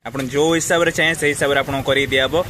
आप जो हिसाब से चाहे से हिसाब से आपको कर दिहब।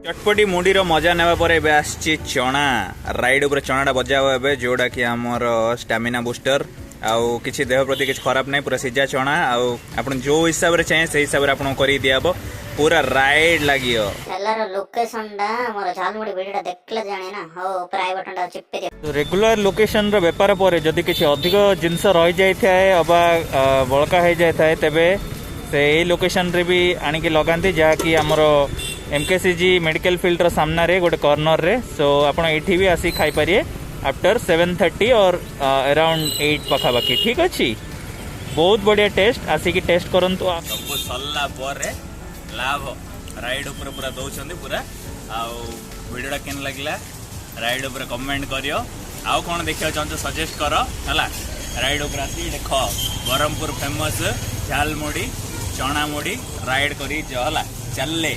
चटपटी मुंडी मजा नेबा पर एबे आछि चना राइड ऊपर चनाटा बजा हुआ जोड़ा कि आमर स्टामिना बूस्टर आउ किसी देह प्रति किसी खराब नहीं पूरा सिजा चना आप जो हिसाब से चाहे से हिसाब से आपको कर दिहब पूरा राइड लगी रेगुलर लोकेशन बेपार पर जदि किसी अधिक जिनस रही जाए अबा बड़का हो जाए तेबे से लोकेशन रे भी आनिक लगाती जहाँकि आमर एमकेसीजी मेडिकल फील्ड सामना रे गोटे कॉर्नर रे सो आप ये भी आसी खाई पारे आफ्टर 7:30 और अराउंड 8 पाखापाखि ठीक अच्छी बहुत बढ़िया टेस्ट आसिक टेस्ट करंतु सब सरला पर लाभ राइड ऊपर पूरा दौरान पूरा वीडियोटा केन लगला राइड ऊपर कमेंट करियो आउ कौन देखा चाहते सजेस्ट कर है राइड ऊपर आसी देख ब्रह्मपुर फेमस झालमुड़ी चना मुड़ी राइड करी चले।